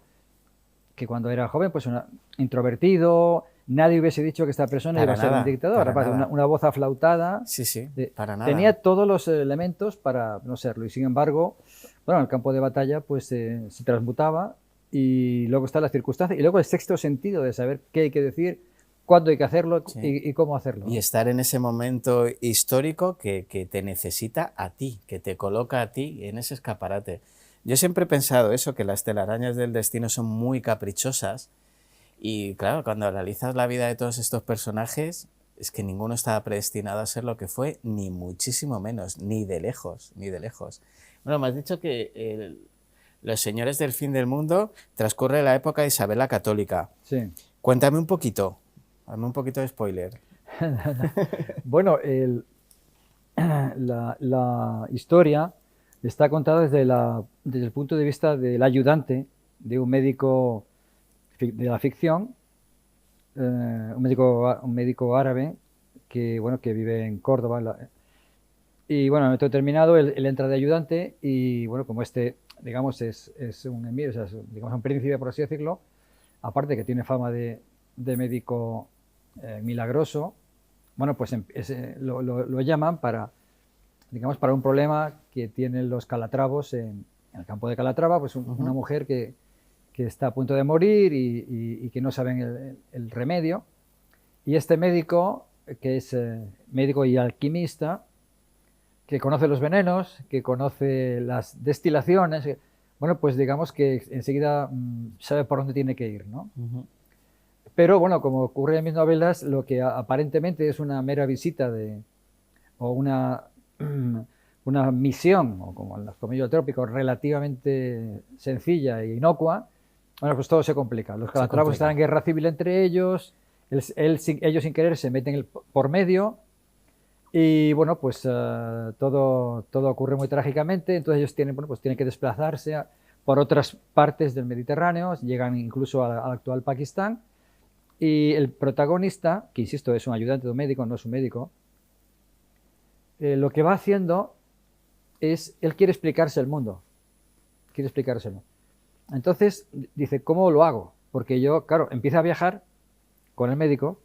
que cuando era joven, pues introvertido, nadie hubiese dicho que esta persona Para iba a ser nada, un dictador. para nada. Una voz aflautada. Sí, para nada. Tenía todos los elementos para no serlo. Y sin embargo, bueno, en el campo de batalla pues se transmutaba y luego está la circunstancia y luego el sexto sentido de saber qué hay que decir, cuándo hay que hacerlo Sí. y cómo hacerlo. Y estar en ese momento histórico que te necesita a ti, que te coloca a ti en ese escaparate. Yo siempre he pensado eso, que las telarañas del destino son muy caprichosas y claro, cuando analizas la vida de todos estos personajes, es que ninguno estaba predestinado a ser lo que fue, ni muchísimo menos, ni de lejos, ni de lejos. Bueno, me has dicho que Los Señores del Fin del Mundo transcurre la época de Isabel la Católica. Sí. Cuéntame un poquito, hazme un poquito de spoiler. Bueno, la historia está contada desde el punto de vista del ayudante de un médico de la ficción, un médico árabe que vive en Córdoba. Y bueno, en el momento determinado él entra de ayudante y bueno, como digamos, es un emir, o sea, digamos un príncipe, por así decirlo, aparte que tiene fama de médico milagroso, bueno, pues lo llaman para un problema que tienen los calatravos en el campo de Calatrava, pues una mujer que está a punto de morir y que no saben el remedio. Y este médico, que es médico y alquimista, que conoce los venenos, que conoce las destilaciones, bueno, pues digamos que enseguida sabe por dónde tiene que ir, ¿no? Pero bueno, como ocurre en mis novelas, lo que aparentemente es una mera visita o una misión, o como en los comillos trópicos, relativamente sencilla e inocua, bueno, pues todo se complica. Los calatravos están en guerra civil entre ellos, ellos sin querer se meten por medio y bueno, pues todo ocurre muy trágicamente, entonces ellos tienen que desplazarse por otras partes del Mediterráneo, llegan incluso al actual Pakistán y el protagonista, que insisto es un ayudante de un médico, no es un médico, lo que va haciendo es, él quiere explicarse el mundo, entonces dice, ¿cómo lo hago? Porque yo, claro, empieza a viajar con el médico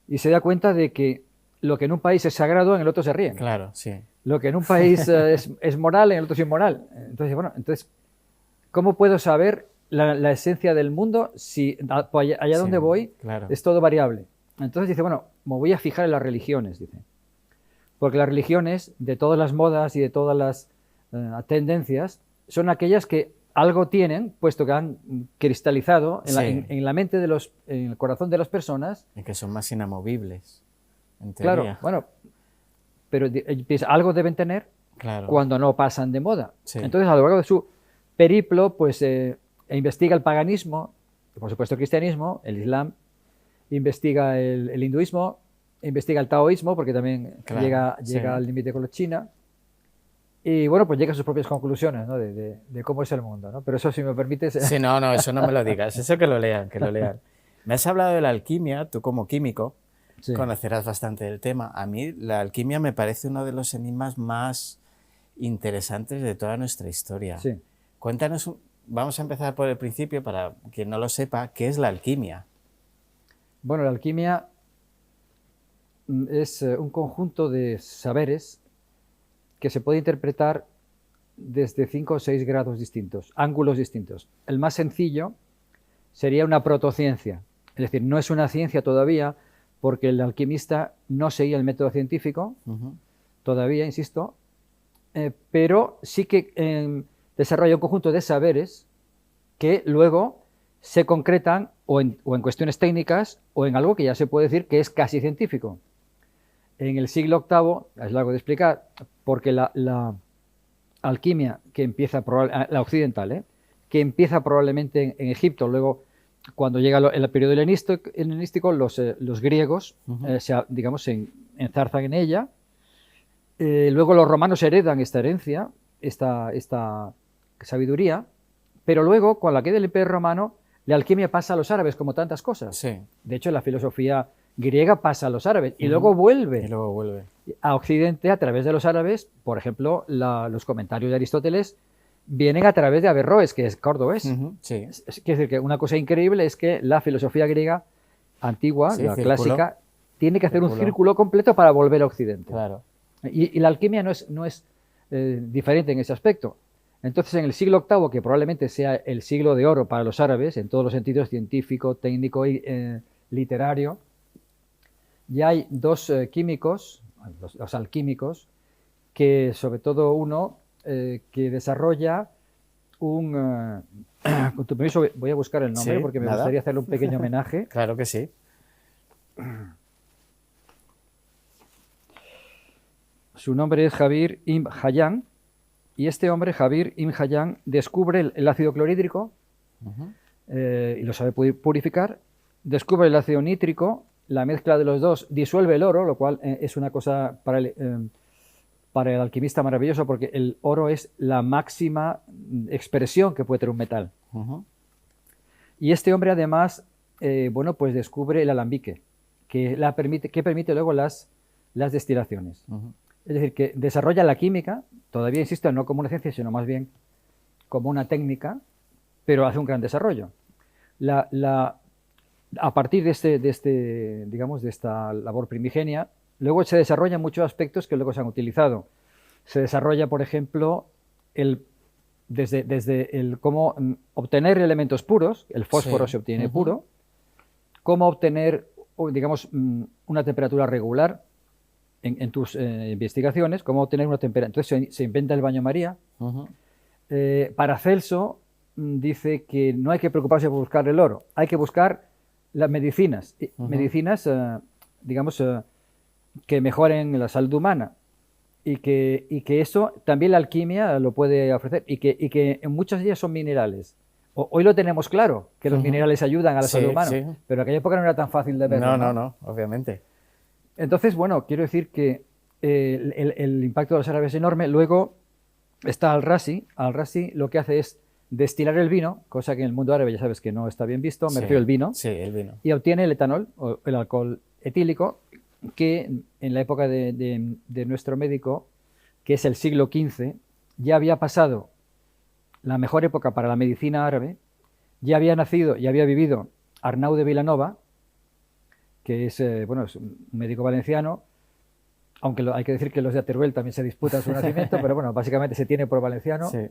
y se da cuenta de que lo que en un país es sagrado, en el otro se ríen. Claro, sí. Lo que en un país es moral, en el otro es inmoral. Entonces, ¿cómo puedo saber la esencia del mundo si allá donde voy es todo variable? Entonces dice, bueno, me voy a fijar en las religiones, dice. Porque las religiones, de todas las modas y de todas las tendencias, son aquellas que algo tienen, puesto que han cristalizado en la mente en el corazón de las personas. Y que son más inamovibles, en teoría. Claro, bueno, pero algo deben tener cuando no pasan de moda. Sí. Entonces, a lo largo de su periplo, pues investiga el paganismo, por supuesto el cristianismo, el islam, investiga el hinduismo, investiga el taoísmo, porque también llega al límite con la China. Y bueno, pues llega a sus propias conclusiones, ¿no? de cómo es el mundo, ¿no? Pero eso, si me permites... Sí, no, eso no me lo digas, eso que lo lean, Me has hablado de la alquimia, tú como químico conocerás bastante del tema. A mí la alquimia me parece uno de los enigmas más interesantes de toda nuestra historia. Sí. Cuéntanos, vamos a empezar por el principio, para quien no lo sepa, ¿qué es la alquimia? Bueno, la alquimia es un conjunto de saberes que se puede interpretar desde 5 o 6 grados distintos, ángulos distintos. El más sencillo sería una protociencia, es decir, no es una ciencia todavía porque el alquimista no seguía el método científico, todavía, insisto, pero sí que desarrolla un conjunto de saberes que luego se concretan o en cuestiones técnicas o en algo que ya se puede decir que es casi científico. En el siglo VIII, es largo de explicar, porque la alquimia que empieza, la occidental, que empieza probablemente en Egipto, luego cuando llega el periodo helenístico, los griegos, digamos, se enzarzan en ella, luego los romanos heredan esta herencia, esta sabiduría, pero luego, con la queda del Imperio Romano, la alquimia pasa a los árabes, como tantas cosas. Sí. De hecho, la filosofía griega pasa a los árabes y luego vuelve a Occidente a través de los árabes. Por ejemplo, los comentarios de Aristóteles vienen a través de Averroes, que es cordobés. Sí. Quiere decir que una cosa increíble es que la filosofía griega antigua, la clásica, tiene que hacer un círculo completo para volver a Occidente. Claro. Y la alquimia no es diferente en ese aspecto. Entonces, en el siglo VIII, que probablemente sea el siglo de oro para los árabes, en todos los sentidos, científico, técnico y literario, ya hay dos químicos, los alquímicos, que sobre todo uno que desarrolla un... con tu permiso voy a buscar el nombre porque me gustaría hacerle un pequeño homenaje. Claro que sí. Su nombre es Javier Ibn Hayyan, y este hombre, Javier Ibn Hayyan, descubre el ácido clorhídrico y lo sabe purificar, descubre el ácido nítrico, la mezcla de los dos disuelve el oro, lo cual es una cosa para el alquimista maravilloso, porque el oro es la máxima expresión que puede tener un metal. Y este hombre además, bueno, pues descubre el alambique, que permite luego las destilaciones. Es decir, que desarrolla la química, todavía insisto, no como una ciencia, sino más bien como una técnica, pero hace un gran desarrollo. A partir de digamos, de esta labor primigenia, luego se desarrollan muchos aspectos que luego se han utilizado. Se desarrolla, por ejemplo, desde el cómo obtener elementos puros, el fósforo se obtiene puro, cómo obtener, digamos, una temperatura regular en tus investigaciones, cómo obtener una temperatura. Entonces se inventa el baño María. Paracelso dice que no hay que preocuparse por buscar el oro, hay que buscar las medicinas, digamos, que mejoren la salud humana, y que eso también la alquimia lo puede ofrecer, y que muchas de ellas son minerales. Hoy lo tenemos claro, que los minerales ayudan a la salud humana, pero en aquella época no era tan fácil de verlo. No, obviamente. Entonces, bueno, quiero decir que el impacto de los árabes es enorme. Luego está Al-Razi. Al-Razi lo que hace es destilar el vino, cosa que en el mundo árabe ya sabes que no está bien visto, me refiero al vino. Sí, el vino. Y obtiene el etanol, o el alcohol etílico, que en la época de nuestro médico, que es el siglo XV, ya había pasado la mejor época para la medicina árabe, ya había nacido y había vivido Arnau de Vilanova, que es, bueno, es un médico valenciano, aunque hay que decir que los de Teruel también se disputan su nacimiento, pero bueno, básicamente se tiene por valenciano. Sí.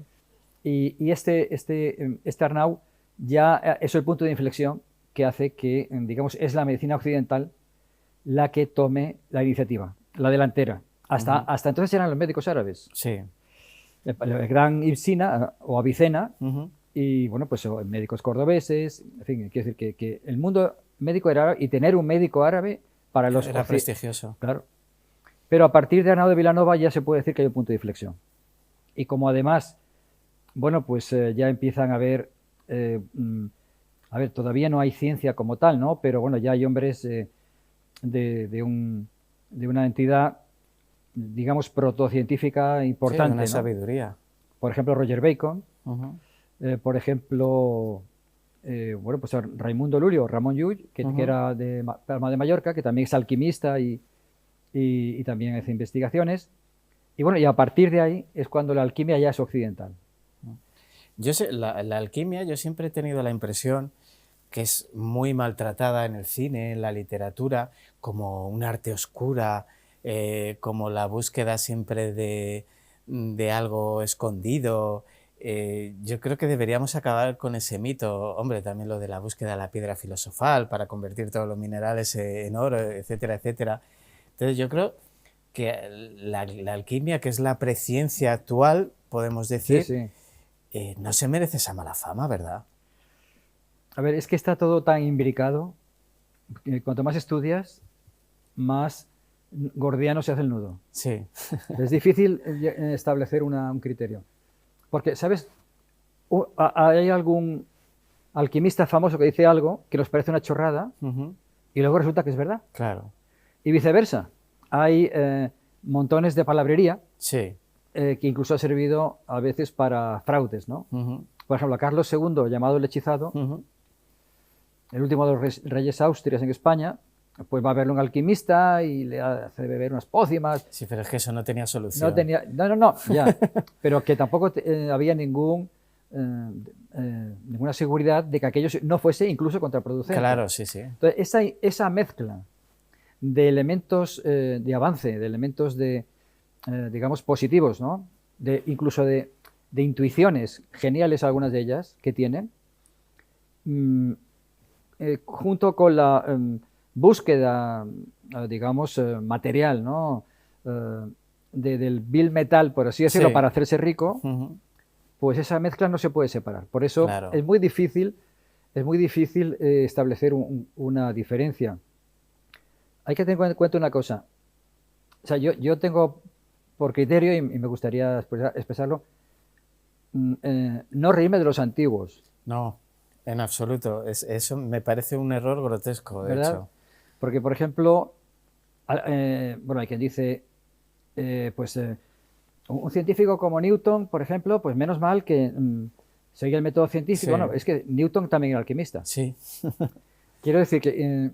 Y este Arnau ya es el punto de inflexión que hace que, digamos, es la medicina occidental la que tome la iniciativa, la delantera. Hasta entonces eran los médicos árabes. Sí. El gran Ibn Sina o Avicena, y bueno, pues médicos cordobeses, en fin, quiero decir que el mundo médico era árabe, y tener un médico árabe para los... Era prestigioso. Claro. Pero a partir de Arnau de Vilanova ya se puede decir que hay un punto de inflexión. Y como además, bueno, pues ya empiezan a haber, todavía no hay ciencia como tal, ¿no? Pero bueno, ya hay hombres de una entidad, digamos, protocientífica importante. Una ¿no? sabiduría. Por ejemplo, Roger Bacon. Por ejemplo, bueno, pues Raimundo Lulio, Ramón Llull, que era de Palma de Mallorca, que también es alquimista y también hace investigaciones. Y bueno, y a partir de ahí es cuando la alquimia ya es occidental. Yo sé, la alquimia, yo siempre he tenido la impresión que es muy maltratada en el cine, en la literatura, como un arte oscura, como la búsqueda siempre de algo escondido. Yo creo que deberíamos acabar con ese mito. Hombre, también lo de la búsqueda de la piedra filosofal para convertir todos los minerales en oro, etcétera, etcétera. Entonces yo creo que la alquimia, que es la preciencia actual, podemos decir, Sí, sí. no se merece esa mala fama, ¿verdad? A ver, es que está todo tan imbricado que cuanto más estudias, más gordiano se hace el nudo. Sí. Es difícil establecer un criterio. Porque, ¿sabes? Hay algún alquimista famoso que dice algo que nos parece una chorrada Ujú. y luego resulta que es verdad. Claro. Y viceversa. Hay montones de palabrería Sí. que incluso ha servido a veces para fraudes, ¿no? Ujú. Por ejemplo, a Carlos II, llamado el hechizado, Ujú. el último de los reyes austrias en España, pues va a verlo un alquimista y le hace beber unas pócimas. Sí, pero es que eso no tenía solución. No tenía, no, ya, pero que tampoco había ninguna seguridad de que aquello no fuese incluso contraproducente. Claro, sí, sí. Entonces, esa mezcla de elementos de avance, de elementos digamos, positivos, ¿no? Incluso de intuiciones geniales, algunas de ellas, que tienen, junto con la búsqueda, digamos, material, ¿no? Del bill metal, por así decirlo, Sí. para hacerse rico, Ujú. pues esa mezcla no se puede separar. Por eso Claro. es muy difícil establecer una diferencia. Hay que tener en cuenta una cosa. O sea, yo tengo por criterio, y me gustaría expresarlo, no reírme de los antiguos, No, en absoluto. Eso me parece un error grotesco, de ¿verdad? hecho. Porque, por ejemplo, bueno, hay quien dice, un científico como Newton, por ejemplo, pues menos mal que seguía el método científico. Sí. Bueno, es que Newton también era alquimista. Sí. Quiero decir que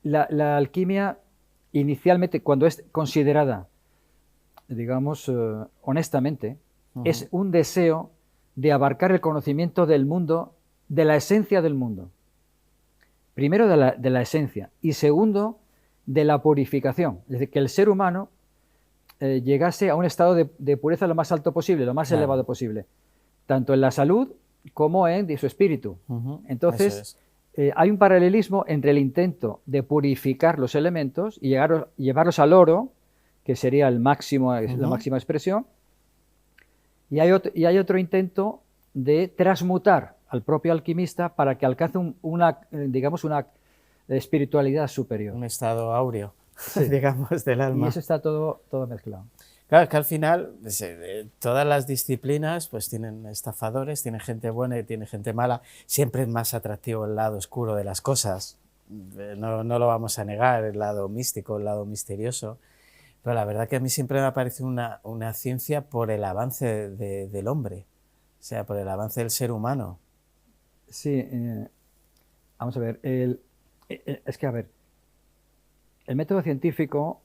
la alquimia, inicialmente, cuando es considerada, digamos, honestamente, es un deseo de abarcar el conocimiento del mundo, de la esencia del mundo. Primero, de la esencia, y segundo, de la purificación. Es decir, que el ser humano llegase a un estado de pureza lo más alto posible, lo más Claro. elevado posible, tanto en la salud como en su espíritu. Ujú. Entonces, Eso es. hay un paralelismo entre el intento de purificar los elementos y llevarlos al oro, que sería la máxima expresión, y hay otro intento de transmutar al propio alquimista para que alcance digamos, una espiritualidad superior. Un estado áureo, digamos, del Y alma. eso está todo mezclado. Claro, es que al final pues, todas las disciplinas pues tienen estafadores, tienen gente buena y tiene gente mala. Siempre es más atractivo el lado oscuro de las cosas. No lo vamos a negar, el lado místico, el lado misterioso. Pero la verdad que a mí siempre me ha parecido una ciencia por el avance del hombre, o sea, por el avance del ser humano. Sí, vamos a ver. Es que, a ver, el método científico,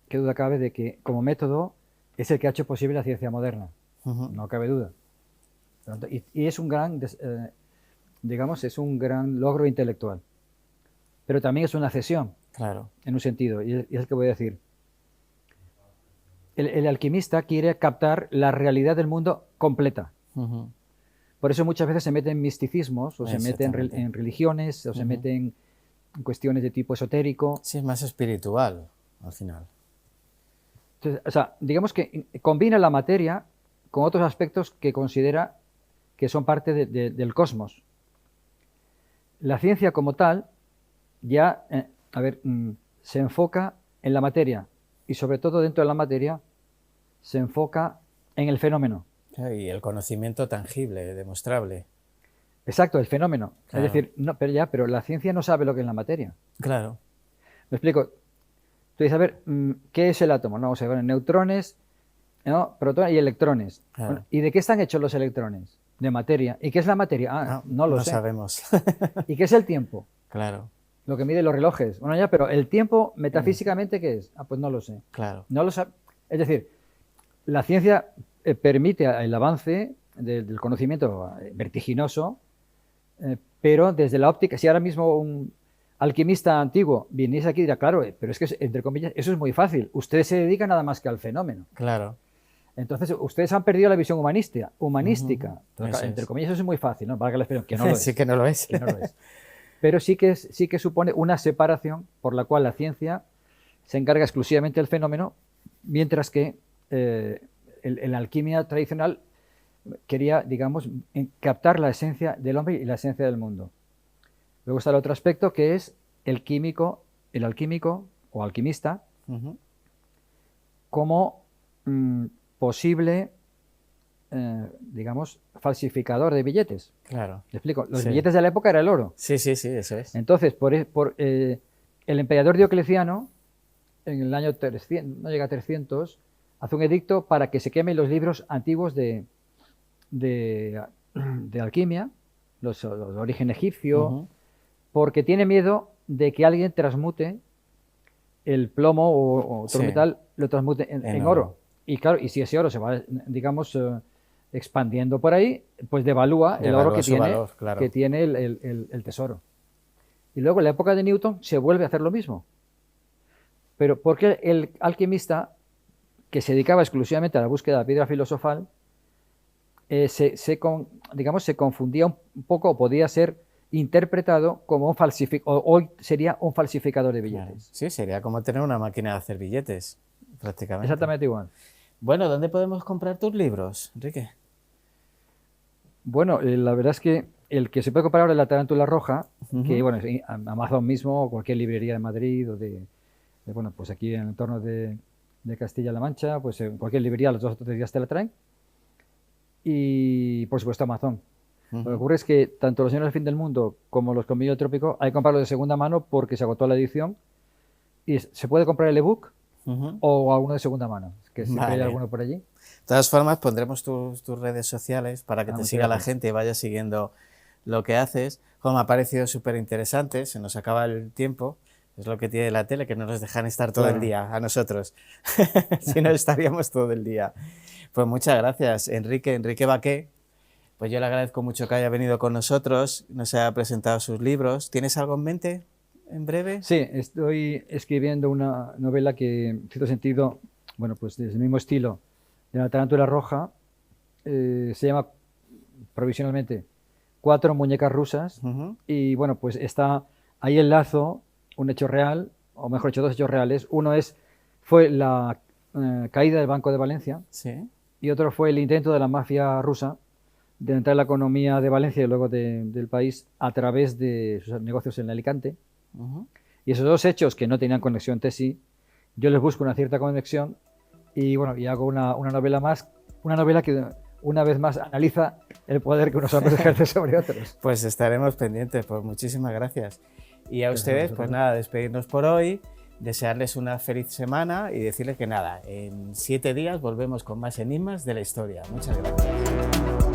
qué duda cabe de que como método es el que ha hecho posible la ciencia moderna. Ujú. No cabe duda. Y es un gran, digamos, es un gran logro intelectual. Pero también es una cesión, Claro, en un sentido, y es el que voy a decir. El alquimista quiere captar la realidad del mundo completa. ujú, Por eso muchas veces se mete en misticismos, o se mete exactamente. en religiones, o se mete en cuestiones de tipo esotérico. Sí, es más espiritual al final. Entonces, o sea, digamos que combina la materia con otros aspectos que considera que son parte del cosmos. La ciencia como tal ya, se enfoca en la materia y sobre todo dentro de la materia se enfoca en el fenómeno. Y el conocimiento tangible, demostrable. Exacto, el fenómeno. Claro. Es decir, no, pero la ciencia no sabe lo que es la materia. Claro. Me explico. Tú dices, a ver, ¿qué es el átomo? No, o sea, bueno, neutrones, ¿no? Protones y electrones. Claro. Bueno, ¿y de qué están hechos los electrones? De materia. ¿Y qué es la materia? No lo sé. sabemos. ¿Y qué es el tiempo? Claro, Lo que miden los relojes. Bueno, ya, pero ¿el tiempo metafísicamente qué es? Pues no lo sé. claro. No lo sabe. Es decir, la ciencia permite el avance del conocimiento vertiginoso, pero desde la óptica, si ahora mismo un alquimista antiguo viniese aquí y dirá, claro, pero es que, entre comillas, eso es muy fácil, ustedes se dedican nada más que al fenómeno. Claro. Entonces, ustedes han perdido la visión humanística. Entonces, Eso entre es. comillas, eso es muy fácil, ¿no? Valga la expresión, que no lo es. Sí que no lo es. Que no lo es. Pero sí que supone una separación por la cual la ciencia se encarga exclusivamente del fenómeno, mientras que la alquimia tradicional quería, digamos, captar la esencia del hombre y la esencia del mundo. Luego está el otro aspecto, que es el alquímico o alquimista como posible, digamos, falsificador de billetes. Claro. ¿Te explico? Los Sí. billetes de la época era el oro. Sí, eso es. Entonces, el emperador Diocleciano, en el año 300, no llega a 300, hace un edicto para que se quemen los libros antiguos de alquimia, los de origen egipcio, porque tiene miedo de que alguien transmute el plomo o otro Sí. metal, lo transmute en oro. Y claro, y si ese oro se va, digamos, expandiendo por ahí, pues devalúa el oro su valor, claro. que tiene el tesoro. Y luego en la época de Newton se vuelve a hacer lo mismo. Pero porque el alquimista, que se dedicaba exclusivamente a la búsqueda de la piedra filosofal, digamos, se confundía un poco, o podía ser interpretado como un falsificador, hoy sería un falsificador de billetes. Claro. Sí, sería como tener una máquina de hacer billetes, prácticamente. Exactamente igual. Bueno, ¿dónde podemos comprar tus libros, Enrique? Bueno, la verdad es que el que se puede comprar ahora es La Tarántula Roja, que bueno, Amazon mismo, o cualquier librería de Madrid, o bueno, pues aquí en el entorno de Castilla-La Mancha, pues en cualquier librería los 2 o 3 días te la traen. Y por supuesto Amazon. Lo que ocurre es que tanto Los Señores del Fin del Mundo como Los Colmillos del Trópico hay que comprarlo de segunda mano porque se agotó la edición. Y se puede comprar el ebook o alguno de segunda mano, que siempre hay alguno por allí. De todas formas, pondremos tus redes sociales para que te siga la gracias. gente y vaya siguiendo lo que haces. Como me ha parecido súper interesante, se nos acaba el tiempo. Es lo que tiene la tele, que no nos dejan estar todo el día a nosotros. Si no, estaríamos todo el día. Pues muchas gracias, Enrique Baqué. Pues yo le agradezco mucho que haya venido con nosotros, nos haya presentado sus libros. ¿Tienes algo en mente en breve? Sí, estoy escribiendo una novela que, en cierto sentido, bueno, pues desde el mismo estilo de La Tarántula Roja, se llama provisionalmente 4 muñecas rusas, y bueno, pues está ahí el lazo, un hecho real, o mejor dicho, 2 hechos reales. Uno fue la caída del Banco de Valencia, Sí. y otro fue el intento de la mafia rusa de entrar en la economía de Valencia y luego del país a través de sus negocios en Alicante. Y esos 2 hechos, que no tenían conexión entre sí, yo les busco una cierta conexión y bueno, y hago una novela más, una novela que una vez más analiza el poder que unos hombres ejercen sobre otros. Pues estaremos pendientes, pues muchísimas gracias. Y a ustedes, pues nada, despedirnos por hoy, desearles una feliz semana y decirles que nada, en 7 días volvemos con más enigmas de la historia. Muchas gracias.